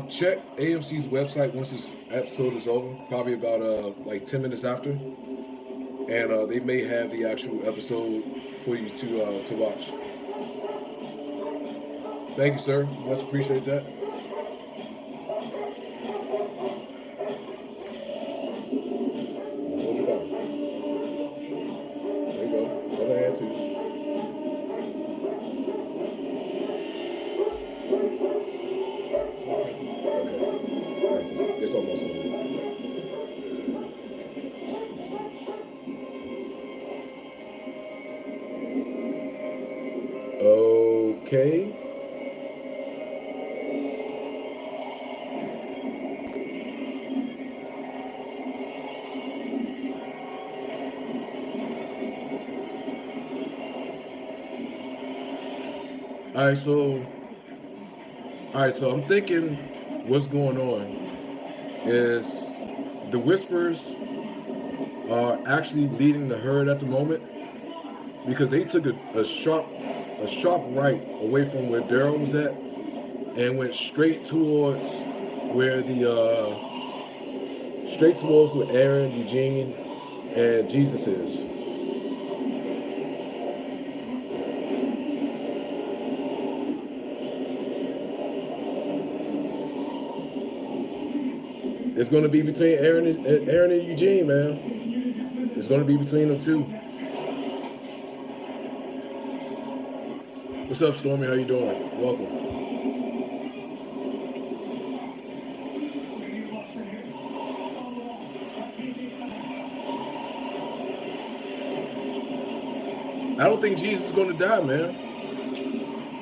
Check AMC's website once this episode is over, probably about like 10 minutes after, and they may have the actual episode for you to watch. Thank you, sir. Much appreciate that. Hold your bottle. There you go. Other hand too. Okay. Thank you. It's almost over. Okay. All right, so I'm thinking what's going on is the whispers are actually leading the herd at the moment because they took a sharp right away from where Daryl was at and went straight towards where Aaron, Eugene, and Jesus is. It's going to be between Aaron and Eugene, man. It's going to be between them two. What's up, Stormy? How you doing? Welcome. I don't think Jesus is going to die, man.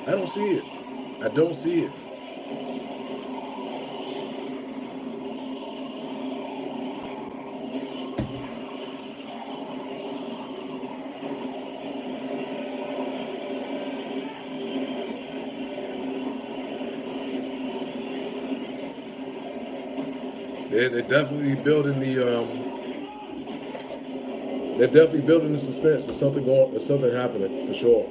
I don't see it. I don't see it. They're definitely building the suspense. There's something happening for sure.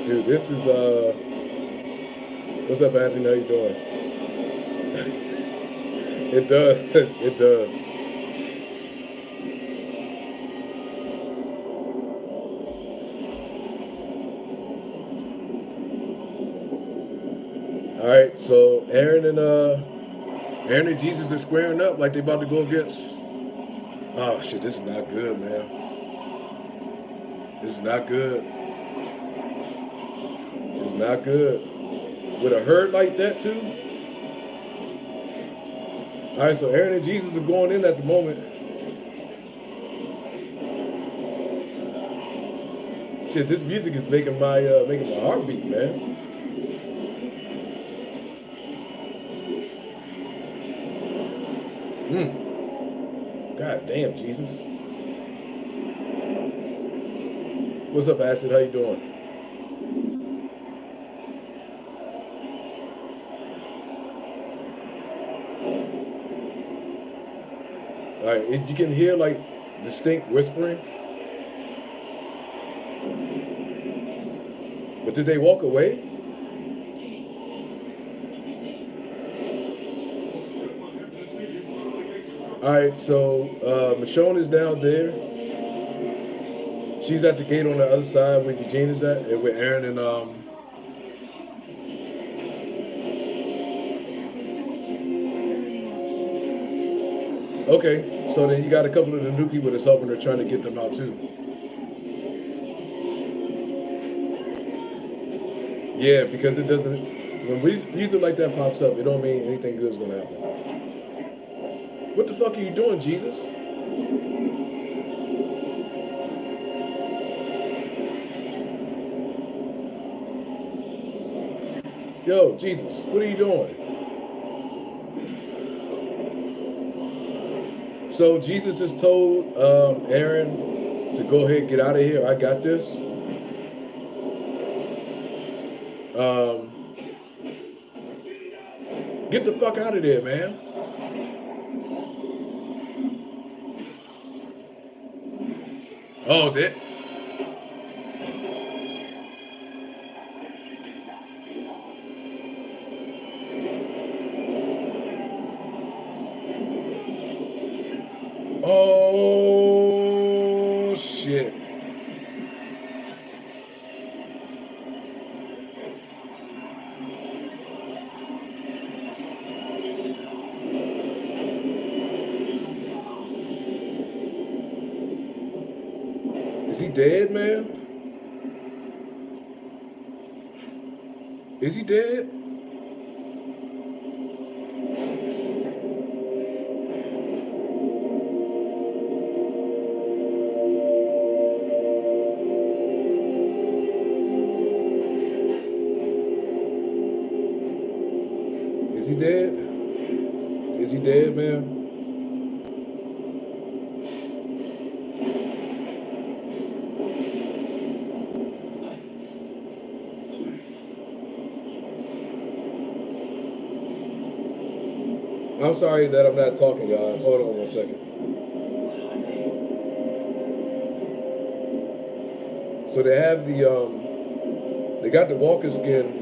Dude, this is what's up, Anthony? How you doing? It does. It does. All right, so Aaron and Jesus is squaring up like they about to go against. Oh shit, this is not good, man. This is not good. It's not good. With a hurt like that too. All right, so Aaron and Jesus are going in at the moment. Shit, this music is making my heart beat, man. God damn, Jesus. What's up, Acid? How you doing? All right, you can hear like distinct whispering. But did they walk away? All right, so Michonne is down there. She's at the gate on the other side where Eugene is at, and where Aaron and Okay, so then you got a couple of the new people that's helping her, trying to get them out too. Yeah, because it doesn't. when music like that pops up, it don't mean anything good is gonna happen. What the fuck are you doing, Jesus? Yo, Jesus, what are you doing? So Jesus just told Aaron to go ahead, get out of here. I got this. Um, get the fuck out of there, man. Oh, that. Oh shit. Is he dead, man? Is he dead? Is he dead? Is he dead, man? I'm sorry that I'm not talking, y'all. Hold on one second. So they have they got the walking skin.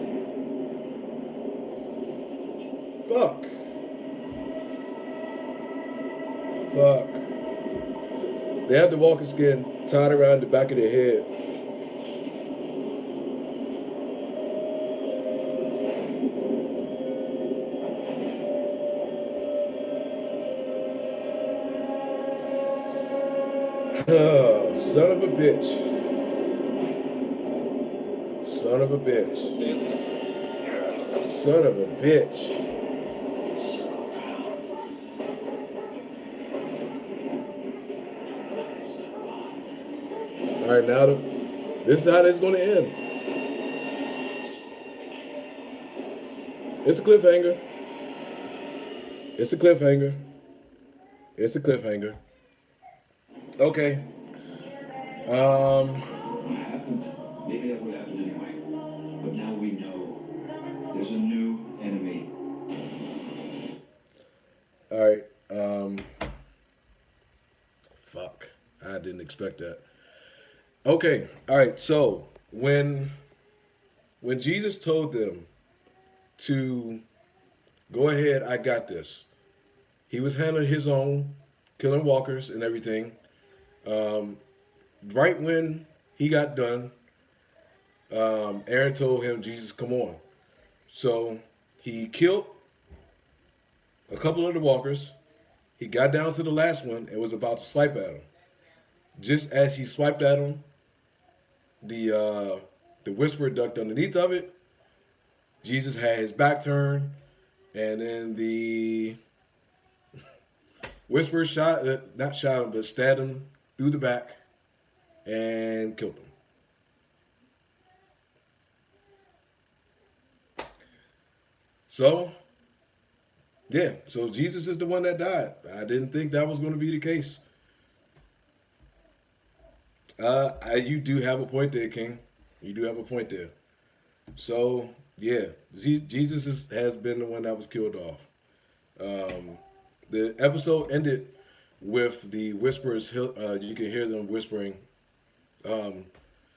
Fuck. Fuck. They have the walking skin tied around the back of their head. Oh, son of a bitch. Son of a bitch. Son of a bitch. All right, now this is how this is going to end. It's a cliffhanger. It's a cliffhanger. It's a cliffhanger. Okay. What happened? Maybe that would happen anyway. But now we know there's a new enemy. All right. Fuck. I didn't expect that. Okay. All right. So when Jesus told them to go ahead, I got this. He was handling his own, killing walkers and everything. Um, right when he got done, Aaron told him, Jesus, come on. So he killed a couple of the walkers. He got down to the last one and was about to swipe at him. Just as he swiped at him, the whisper ducked underneath of it. Jesus had his back turned, and then the whisper shot, not shot him, but stabbed him through the back and killed him. So, yeah, so Jesus is the one that died. I didn't think that was going to be the case. You do have a point there, King. You do have a point there. So, yeah, has been the one that was killed off. The episode ended with the whispers. You can hear them whispering,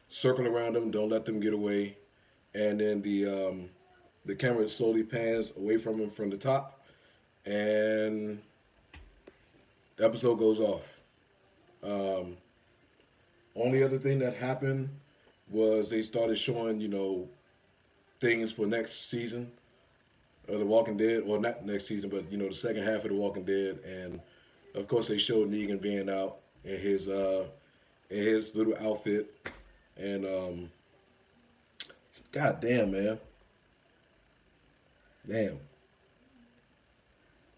circle around them, don't let them get away, and then the camera slowly pans away from him from the top, and the episode goes off. Only other thing that happened was they started showing, things for next season of The Walking Dead, or not next season, but the second half of The Walking Dead, and of course they showed Negan being out in his little outfit, and god damn, man, Damn.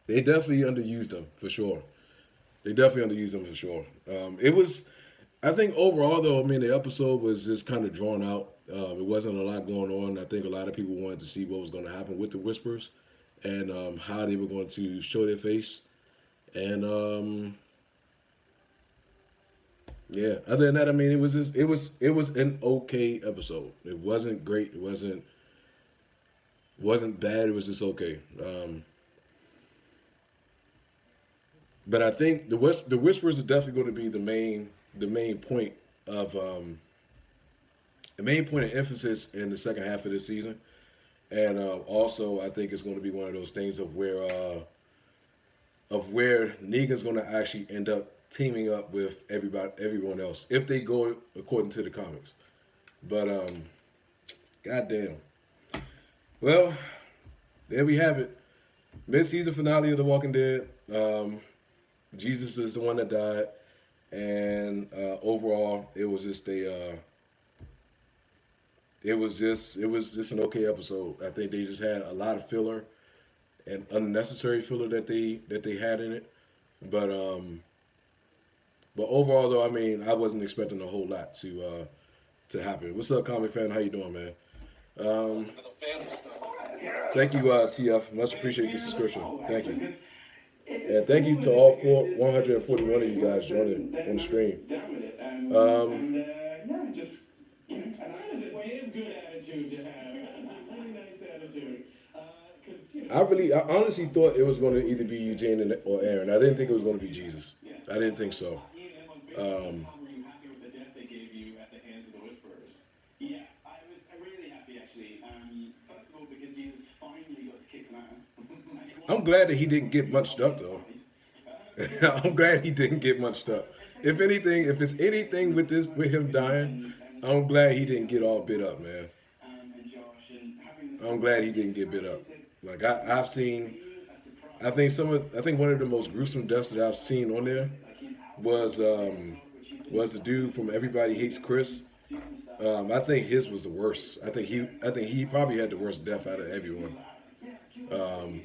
They definitely underused him for sure. They definitely underused him for sure. It was, I think overall though, I mean the episode was just kind of drawn out. It wasn't a lot going on. I think a lot of people wanted to see what was going to happen with the Whispers and how they were going to show their face. And yeah, other than that, I mean it was an okay episode. It wasn't great. It wasn't bad. It was just okay. But I think the Whispers are definitely going to be the main point of the main point of emphasis in the second half of this season. And also, I think it's going to be one of those things of where Negan's going to actually end up teaming up with everyone else if they go according to the comics. But goddamn. Well, there we have it. Mid-season finale of The Walking Dead. Jesus is the one that died, and overall, it was just an okay episode. I think they just had a lot of filler and unnecessary filler that they had in it, but overall though, I mean, I wasn't expecting a whole lot to happen. What's up, comic fan? How you doing, man? Um, Thank you, TF. Much appreciate the subscription. Thank you. And thank you to all 141 of you guys joining on the stream. Um, Yeah, just, and that is a damn good attitude to have. That's a really nice attitude. I honestly thought it was going to either be Eugene or Aaron. I didn't think it was going to be Jesus. I didn't think so. Um, Were you happy with the death they gave you at the hands of the Whisperers? Yeah, I was really happy actually. First of all, because Jesus finally got to kick some ass. I'm glad that he didn't get munched up though. I'm glad he didn't get munched up. If anything, if it's anything with him dying, I'm glad he didn't get all bit up, man. I'm glad he didn't get bit up. Like I've seen, I think one of the most gruesome deaths that I've seen on there was the dude from Everybody Hates Chris. I think his was the worst. I think he probably had the worst death out of everyone. Um,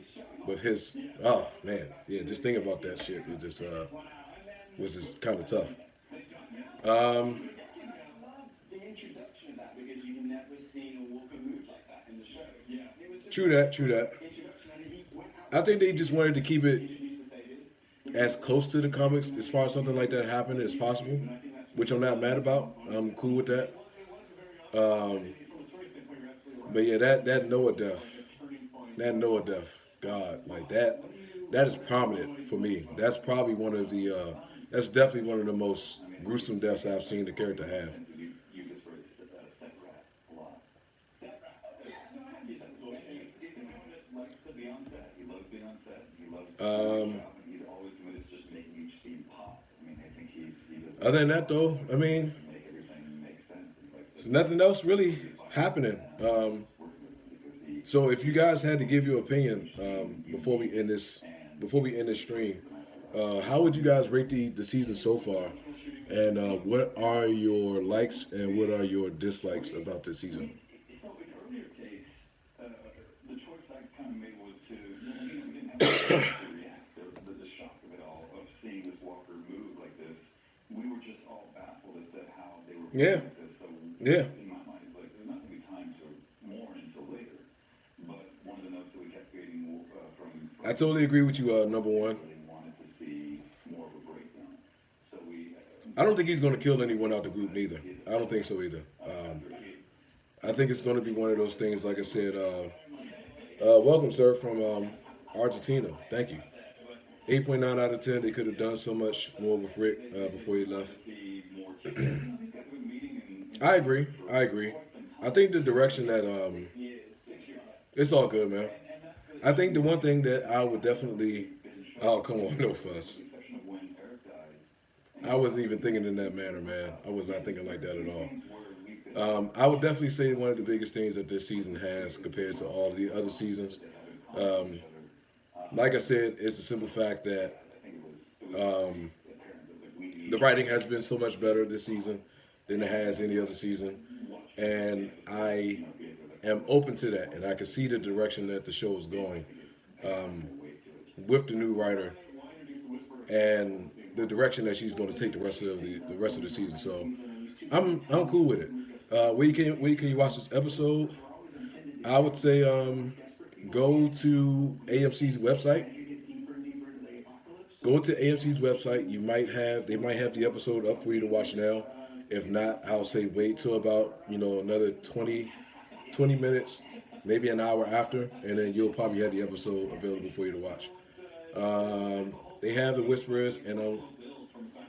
with his, oh man, yeah, just thinking about that shit was just kind of tough. Um, The introduction of that, because you've never seen a Walker move like that in the show. Yeah. It was just True that, true that. introduction, and he went out. I think they just wanted to keep it as close to the comics as far as something like that happening as possible, which I'm not mad about. I'm cool with that. Um, but yeah, that Noah death, God, like that is prominent for me. That's probably that's definitely one of the most gruesome deaths I've seen the character have. You just were separate a lot. Separate. Yeah, no, I have used that before. He's someone that likes to be on set. He loves being on set. He loves to do his job, and he's always committed to just making each scene pop. I mean, I think he's a Other than that, though, I mean, make everything make sense. And he likes there's nothing else really happening. working with him because he So if you guys had to give your opinion before we end this stream, how would you guys rate the season so far? And what are your likes and what are your dislikes about this season? So in earlier takes, the choice I kind of made was to, we didn't have to react. The shock of it all, of seeing this Walker move like this, we were just all baffled as to how they were Yeah. like this. So Yeah. in my mind, it's like there's not going to be time to mourn until later. But one of the notes that we kept getting from I totally agree with you, number one. really wanted to see more of a breakdown. So we. I don't think he's going to kill anyone out the group neither. I don't think so either. I think it's going to be one of those things, like I said. Welcome, sir, from Argentina. Thank you. 8.9 out of 10. They could have done so much more with Rick before he left. I agree. I think the direction that it's all good, man. I think the one thing that I would definitely, oh come on, no fuss. I wasn't even thinking in that manner, man. I was not thinking like that at all. I would definitely say one of the biggest things that this season has compared to all the other seasons, like I said, it's the simple fact that the writing has been so much better this season. than it has any other season, and I am open to that, and I can see the direction that the show is going um, with the new writer and the direction that she's going to take the rest of the season. So I'm cool with it. Where can you watch this episode? I would say go to AMC's website. Go to AMC's website. They might have the episode up for you to watch now. If not, I'll say wait till about another 20 minutes, maybe an hour after, and then you'll probably have the episode available for you to watch. They have the Whisperers, and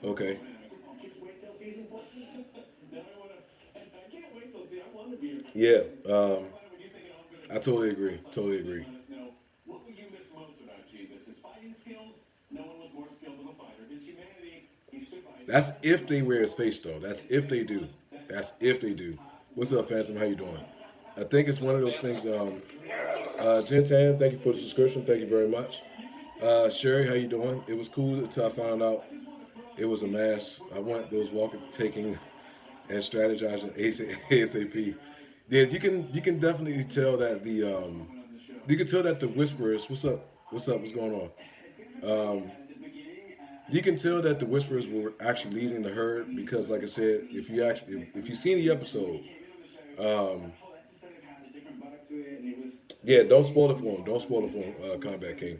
okay, yeah, I totally agree. Totally agree. That's if they wear his face though. That's if they do. That's if they do. What's up, Phantom? How you doing? I think it's one of those things. Jintan, thank you for the subscription. Thank you very much. Sherry, how you doing? It was cool until I found out it was a mass. I want those walking, taking, and strategizing ASAP. Yeah, you can definitely tell that you can tell that the whisperers. What's up? What's up? What's going on? Um, you can tell that the whisperers were actually leading the herd because, like I said, if you've seen the episode, um, yeah, don't spoil it for him. Don't spoil it for him, Combat King.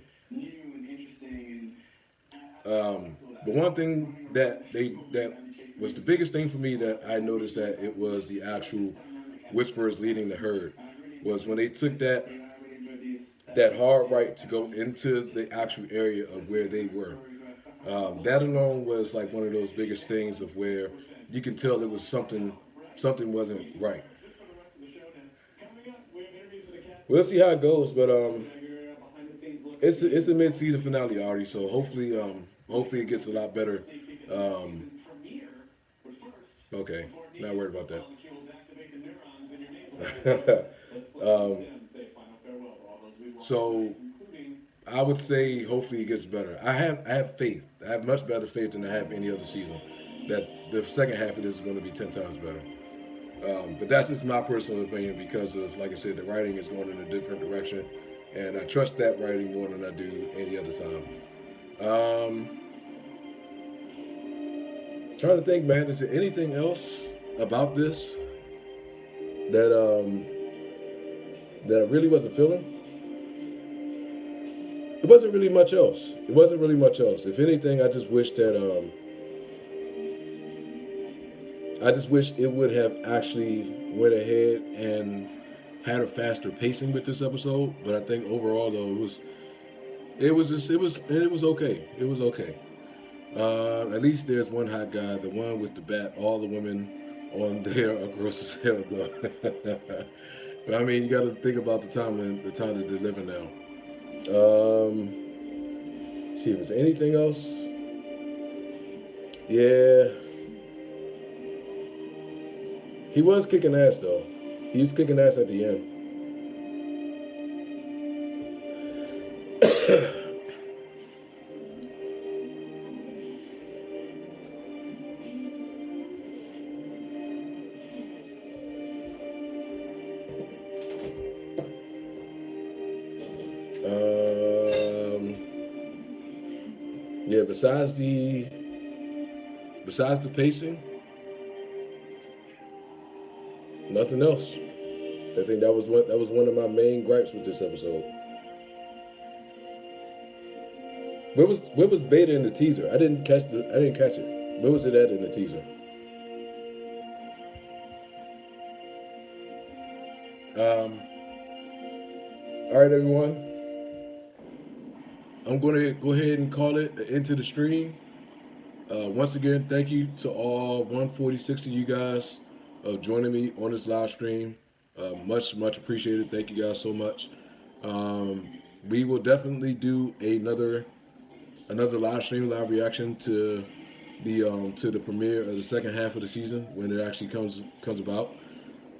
The one thing that was the biggest thing for me that I noticed that it was the actual whisperers leading the herd was when they took that hard right to go into the actual area of where they were. That alone was like one of those biggest things of where you can tell it was something wasn't right. We'll see how it goes, but it's a mid season finale already, so hopefully it gets a lot better. Um, okay, not worried about that. So I would say hopefully it gets better. I have faith. I have much better faith than I have any other season. That the second half of this is going to be 10 times better. But that's just my personal opinion because of, like I said, the writing is going in a different direction, and I trust that writing more than I do any other time. Um, Trying to think, man, is there anything else about this that that I really wasn't feeling? It wasn't really much else. It wasn't really much else. If anything, I just wish it would have actually went ahead and had a faster pacing with this episode. But I think overall, though, it was okay. It was okay. At least there's one hot guy, the one with the bat. All the women on there are gross as hell, though. But I mean, you got to think about the time that they live in now. See if there's anything else. Yeah, he was kicking ass though. He was kicking ass at the end. Um, yeah. Besides the pacing, nothing else. I think that was one of my main gripes with this episode. Where was Beta in the teaser? I didn't catch it. Where was it at in the teaser? Um, all right, everyone. I'm going to go ahead and call it into the stream. Once again, thank you to all 146 of you guys joining me on this live stream. Much appreciated. Thank you guys so much. We will definitely do another live stream, live reaction to the premiere of the second half of the season when it actually comes about.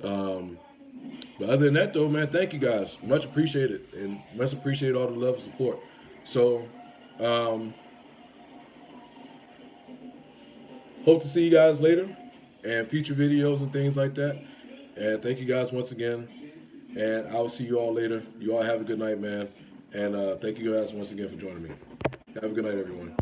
But other than that, though, man, thank you guys. Much appreciated, and much appreciate all the love and support. So, hope to see you guys later. and future videos and things like that. And thank you guys once again. And I will see you all later. You all have a good night, man. And thank you guys once again for joining me. Have a good night, everyone.